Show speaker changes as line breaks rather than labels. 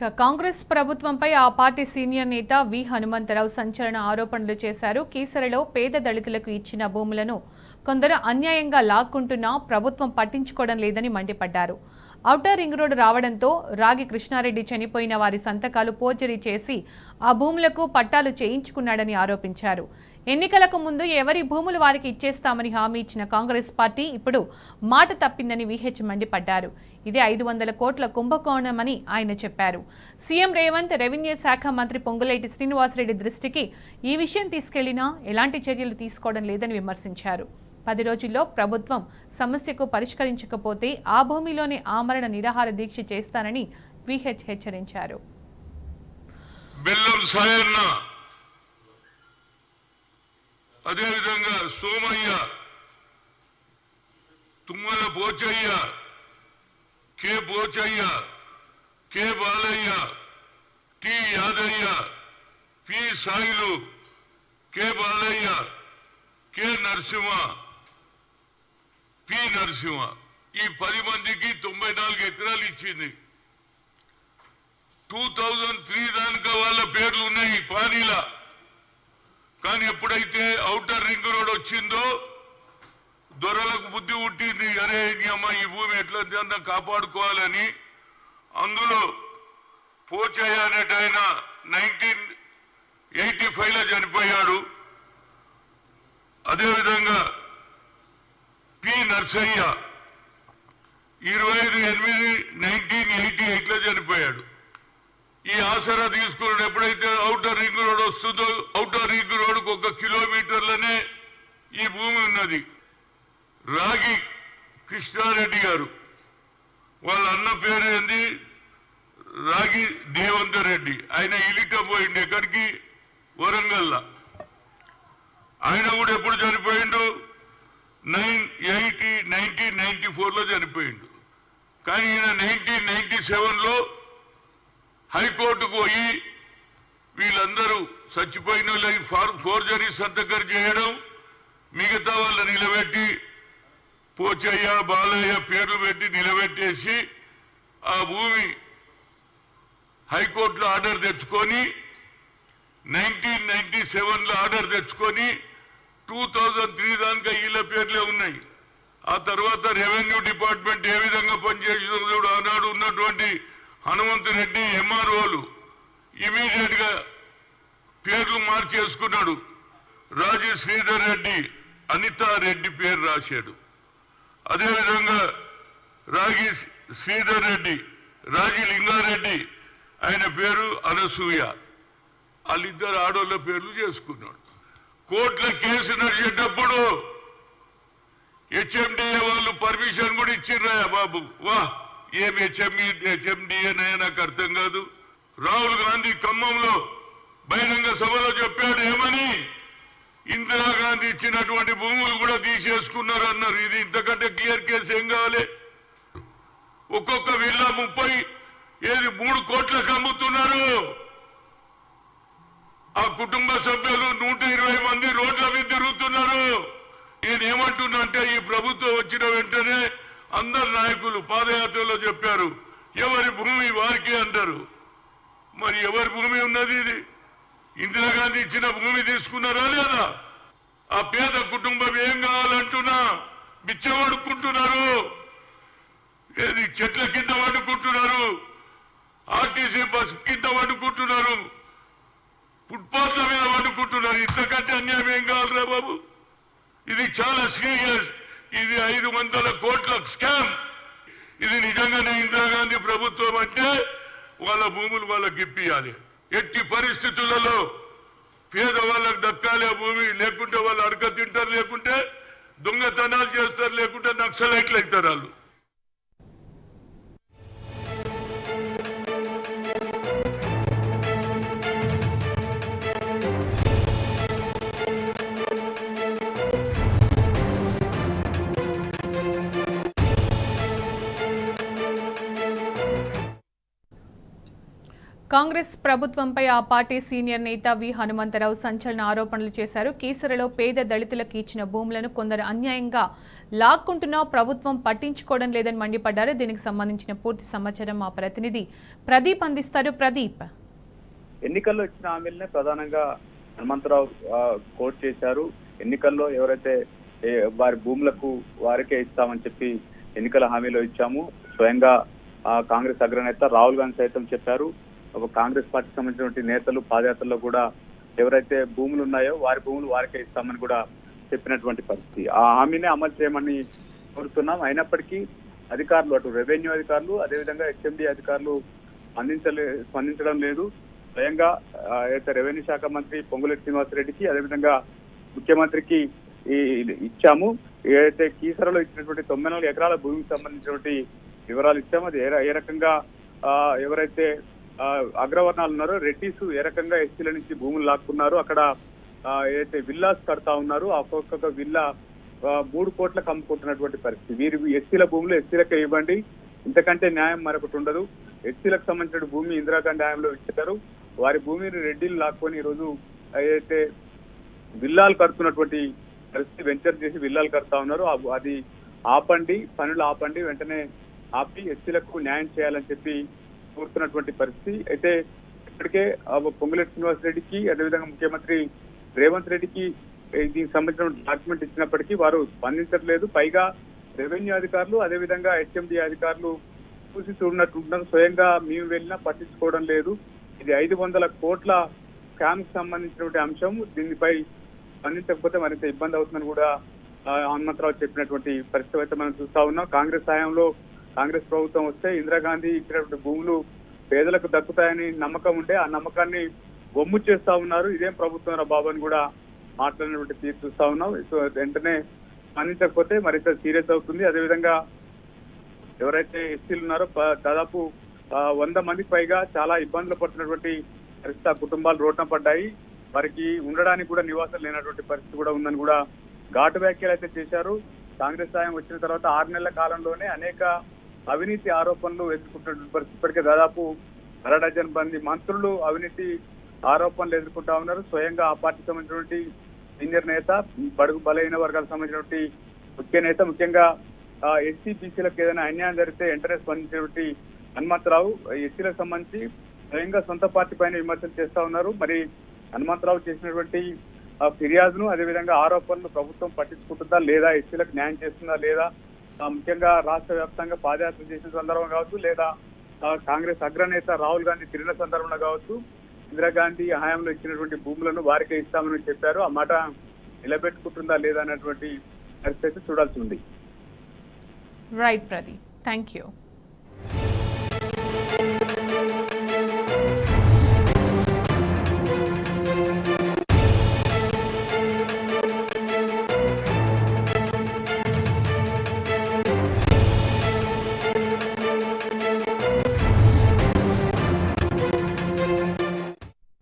కాంగ్రెస్ ప్రభుత్వంపై ఆ party senior నేత వి హనుమంతరావు సంచలన ఆరోపణలు చేశారు. కీసరలో పేద దళితులకు ఇచ్చిన భూములను కొందరు అన్యాయంగా లాక్కుంటున్నా ప్రభుత్వం పట్టించుకోవడం లేదని మండిపడ్డారు. ఔటర్ రింగ్ రోడ్డు రావడంతో రాగి కృష్ణారెడ్డి చనిపోయిన వారి సంతకాలు ఫోర్జరీ చేసి ఆ భూములకు పట్టాలు చేయించుకున్నాడని ఆరోపించారు. ఎన్నికలకు ముందు ఎవరి భూములు వారికి ఇచ్చేస్తామని హామీ ఇచ్చిన కాంగ్రెస్ పార్టీ ఇప్పుడు మాట తప్పిందని విహెచ్ మండిపడ్డారు. ఇదే 500 కోట్ల కుంభకోణమని ఆయన చెప్పారు. సీఎం రేవంత్, రెవెన్యూ శాఖ మంత్రి పొంగులేటి శ్రీనివాసరెడ్డి దృష్టికి ఈ విషయం తీసుకెళ్లినా ఎలాంటి చర్యలు తీసుకోవడం లేదని విమర్శించారు. 10 రోజుల్లో ప్రభుత్వం సమస్యకు పరిష్కరించకపోతే ఆ భూమిలోనే ఆమరణ నిరాహార దీక్ష చేస్తానని విహెచ్ హెచ్చరించారు.
అదేవిధంగా Somaiah, Tummala Pochaiah, K Pochaiah, K Balaiah, T Yadaiah, P Sailu, K Balaiah, K Narasimha, P Narasimha ఈ 10 మందికి 94 ఎకరాలు ఇచ్చింది. 2003 దానిక వాళ్ళ పేర్లు ఉన్నాయి పానీలా. కానీ ఎప్పుడైతే ఔటర్ రింగ్ రోడ్ వచ్చిందో దొరలకు బుద్ధి పుట్టింది. అరే అమ్మ ఈ భూమి ఎట్లా కాపాడుకోవాలని అందులో పోచయ్య అనేట ఆయన 1985లో చనిపోయాడు. అదేవిధంగా పి నర్సయ్య 25/8/1988లో చనిపోయాడు. ఈ ఆసరా తీసుకున్నాడు. ఎప్పుడైతే ఔటర్ రింగ్ రోడ్ వస్తుందో ఔటర్ రింగ్ రోడ్కు 1 కిలోమీటర్లనే ఈ భూమి ఉన్నది. రాగి కృష్ణారెడ్డి గారు వాళ్ళ అన్న పేరు ఏంది, రాగి దేవంతర్ రెడ్డి. ఆయన ఇలిక పోయిండు ఎక్కడికి, వరంగల్లా. ఆయన కూడా ఎప్పుడు చనిపోయిండు, 1994లో చనిపోయిండు. కానీ ఈయన 1997లో హైకోర్టుకు పోయి వీళ్ళందరూ చచ్చిపోయిన వాళ్ళకి ఫోర్జరీ సంతకం చేయడం, మిగతా వాళ్ళు నిలబెట్టి పోచయ్య, బాలయ్య పేర్లు పెట్టి నిలబెట్టేసి ఆ భూమి హైకోర్టులో ఆర్డర్ తెచ్చుకొని 1997లో ఆర్డర్ తెచ్చుకొని 2003 దానిక వీళ్ళ పేర్లే ఉన్నాయి. ఆ తర్వాత రెవెన్యూ డిపార్ట్మెంట్ ఏ విధంగా పనిచేసిందో ఆనాడు ఉన్నటువంటి హనుమంతరెడ్డి ఎంఆర్ఓలు ఇమీడియట్ గా పేర్లు మార్చేసుకున్నాడు. రాజీ శ్రీధర్ రెడ్డి, అనితారెడ్డి పేరు రాశాడు. అదేవిధంగా రాగి శ్రీధర్ రెడ్డి, రాజీ లింగారెడ్డి ఆయన పేరు అనసూయ. వాళ్ళిద్దరు ఆడోళ్ళ పేర్లు చేసుకున్నాడు. కోర్టుల కేసు నడిచేటప్పుడు హెచ్ఎండిఏ వాళ్ళు పర్మిషన్ కూడా ఇచ్చిర్రా బాబు. వా ఏం హెచ్ఎండిఏ నాకు అర్థం కాదు. రాహుల్ గాంధీ ఖమ్మంలో బహిరంగ సభలో చెప్పాడు ఏమని, ఇందిరాగాంధీ ఇచ్చినటువంటి భూములు కూడా తీసేసుకున్నారు అన్నారు. ఇది ఇంతకంటే క్లియర్ కేసు ఏం కావాలి? ఒక్కొక్క విల్లా 3 కోట్లకు అమ్ముతున్నారు. ఆ కుటుంబ సభ్యులు 120 మంది రోడ్ల మీద తిరుగుతున్నారు. నేను ఏమంటున్నా అంటే ఈ ప్రభుత్వం వచ్చిన వెంటనే అందరు నాయకులు పాదయాత్రలో చెప్పారు ఎవరి భూమి వారికి అంటారు. మరి ఎవరి భూమి ఉన్నది? ఇది ఇందిరాగాంధీ ఇచ్చిన భూమి తీసుకున్నారా లేదా? ఆ పేద కుటుంబం ఏం కావాలంటున్నా బిచ్చం అడుక్కుంటున్నారు, ఏది చెట్ల కింద వండుకుంటున్నారు, ఆర్టీసీ బస్ కింద వండుకుంటున్నారు, ఫుట్పాత్ల మీద వండుకుంటున్నారు. ఇంతకంటే అన్యాయం ఏం కావాలరా బాబు? ఇది చాలా సీరియస్. ఇది 500 కోట్ల స్కామ్. ఇది నిజంగానే ఇందిరాగాంధీ ప్రభుత్వం అంటే వాళ్ళ భూములు వాళ్ళకి ఇప్పియాలి. ఎట్టి పరిస్థితులలో పేదవాళ్ళకు దక్కాలి ఆ భూమి. లేకుంటే వాళ్ళు అడక తింటారు, లేకుంటే దొంగతనాలు చేస్తారు, లేకుంటే నక్సలైట్లు అవుతారు వాళ్ళు.
కాంగ్రెస్ ప్రభుత్వంపై ఆ పార్టీ సీనియర్ నేత వి హనుమంతరావు సంచలన ఆరోపణలు చేశారు. కీసరలో పేద దళితులకు ఇచ్చిన భూములను కొందరు అన్యాయంగా లాక్కుంటున్నా ప్రభుత్వం పట్టించుకోవడం లేదని మండిపడ్డారు. దీనికి సంబంధించిన పూర్తి సమాచారం మా ప్రతినిధి ప్రదీప్ అందిస్తారు. ప్రదీప్,
ఎన్నికల్లో ఇచ్చిన హామీలనే ప్రధానంగా హనుమంతరావు కోట్ చేశారు. ఎన్నికల్లో ఎవరైతే వారి భూములకు వారికే ఇస్తామని చెప్పి ఎన్నికల హామీలో ఇచ్చాము. స్వయంగా కాంగ్రెస్ అగ్రనేత రాహుల్ గాంధీ సైతం చెప్పారు. కాంగ్రెస్ పార్టీకి సంబంధించినటువంటి నేతలు పాదయాత్రలో కూడా ఎవరైతే భూములు ఉన్నాయో వారి భూములు వారికే ఇస్తామని కూడా చెప్పినటువంటి పరిస్థితి. ఆ హామీనే అమలు చేయమని కోరుతున్నాం. అయినప్పటికీ అధికారులు, అటు రెవెన్యూ అధికారులు అదేవిధంగా హెచ్ఎండి అధికారులు స్పందించడం లేదు. స్వయంగా అయితే రెవెన్యూ శాఖ మంత్రి పొంగులేటి శ్రీనివాసరెడ్డికి అదేవిధంగా ముఖ్యమంత్రికి ఇచ్చాము. ఏదైతే కీసరలో ఇచ్చినటువంటి 94 ఎకరాల భూమికి సంబంధించినటువంటి వివరాలు ఇచ్చాము. అది ఏ రకంగా ఎవరైతే అగ్రవర్ణాలు ఉన్నారో రెడ్డిస్ ఏ రకంగా ఎస్సీల నుంచి భూములు లాక్కున్నారు, అక్కడ ఏదైతే విల్లాస్ కడతా ఉన్నారు, ఒక్కొక్క విల్లా 3 కోట్లకు అమ్ముకుంటున్నటువంటి పరిస్థితి. వీరు ఎస్సీల భూములు ఎస్సీలకే ఇవ్వండి, ఇంతకంటే న్యాయం మరొకటి ఉండదు. ఎస్సీలకు సంబంధించిన భూమి ఇందిరాగాంధీ న్యాయంలో ఇచ్చారు. వారి భూమిని రెడ్డిలు లాక్కొని ఈరోజు ఏదైతే విల్లాలు కడుతున్నటువంటి పరిస్థితి, వెంచర్ చేసి విల్లాలు కడతా ఉన్నారు. అది ఆపండి, పనులు ఆపండి, వెంటనే ఆపి ఎస్సీలకు న్యాయం చేయాలని చెప్పి కోరుతున్నటువంటి పరిస్థితి. అయితే ఇప్పటికే పొంగులేటి శ్రీనివాసరెడ్డికి అదేవిధంగా ముఖ్యమంత్రి రేవంత్ రెడ్డికి దీనికి సంబంధించిన డాక్యుమెంట్ ఇచ్చినప్పటికీ వారు స్పందించట్లేదు. పైగా రెవెన్యూ అధికారులు అదేవిధంగా హెచ్ఎండి అధికారులు చూసి చూడనట్టుంటున్నారు. స్వయంగా మేము వెళ్ళినా పట్టించుకోవడం లేదు. ఇది 500 కోట్ల స్కామ్ కి సంబంధించినటువంటి అంశం. దీనిపై స్పందించకపోతే మరింత ఇబ్బంది అవుతుందని కూడా హనుమంతరావు చెప్పినటువంటి పరిస్థితి అయితే మనం చూస్తా ఉన్నాం. కాంగ్రెస్ హయాంలో కాంగ్రెస్ ప్రభుత్వం వస్తే ఇందిరాగాంధీ ఇచ్చినటువంటి భూములు పేదలకు దక్కుతాయని నమ్మకం ఉంటే ఆ నమ్మకాన్ని బొమ్ము చేస్తా ఉన్నారు. ఇదేం ప్రభుత్వం రా బాబు అని కూడా మాట్లాడినటువంటి తీరు చూస్తా ఉన్నాం. సో వెంటనే స్పందించకపోతే మరింత సీరియస్ అవుతుంది. అదేవిధంగా ఎవరైతే ఎస్సీలు ఉన్నారో దాదాపు 100 మందికి పైగా చాలా ఇబ్బందులు పడుతున్నటువంటి పరిస్థితి. ఆ కుటుంబాలు రోడ్న పడ్డాయి. వారికి ఉండడానికి కూడా నివాసం లేనటువంటి పరిస్థితి కూడా ఉందని కూడా ఘాటు వ్యాఖ్యలు అయితే చేశారు. కాంగ్రెస్ సాయం వచ్చిన తర్వాత 6 నెలల కాలంలోనే అనేక అవినీతి ఆరోపణలు ఎదుర్కొంటున్న పరిస్థితి. ఇప్పటికే దాదాపు 1 డజన్ మంది మంత్రులు అవినీతి ఆరోపణలు ఎదుర్కొంటా ఉన్నారు. స్వయంగా ఆ పార్టీకి సంబంధించినటువంటి సీనియర్ నేత, బడుగు బలహీన వర్గాలకు సంబంధించినటువంటి ముఖ్య నేత, ముఖ్యంగా ఎస్సీ బీసీలకు ఏదైనా అన్యాయం జరిగితే వెంటనే స్పందించినటువంటి హనుమంతరావు ఎస్సీలకు సంబంధించి స్వయంగా సొంత పార్టీ పైన విమర్శలు చేస్తా ఉన్నారు. మరి హనుమంతరావు చేసినటువంటి ఫిర్యాదును అదేవిధంగా ఆరోపణలు ప్రభుత్వం పట్టించుకుంటుందా లేదా, ఎస్సీలకు న్యాయం చేస్తుందా లేదా, ముఖ్యంగా రాష్ట్ర వ్యాప్తంగా పాదయాత్ర చేసిన సందర్భం కావచ్చు, లేదా కాంగ్రెస్ అగ్రనేత రాహుల్ గాంధీ తిరిగిన సందర్భంలో కావచ్చు, ఇందిరాగాంధీ హయాంలో ఇచ్చినటువంటి భూములను వారికే ఇస్తామని చెప్పారు. ఆ మాట నిలబెట్టుకుంటుందా లేదా అన్నటువంటి పరిస్థితి చూడాల్సి ఉంది.
Right Pradeep, thank you.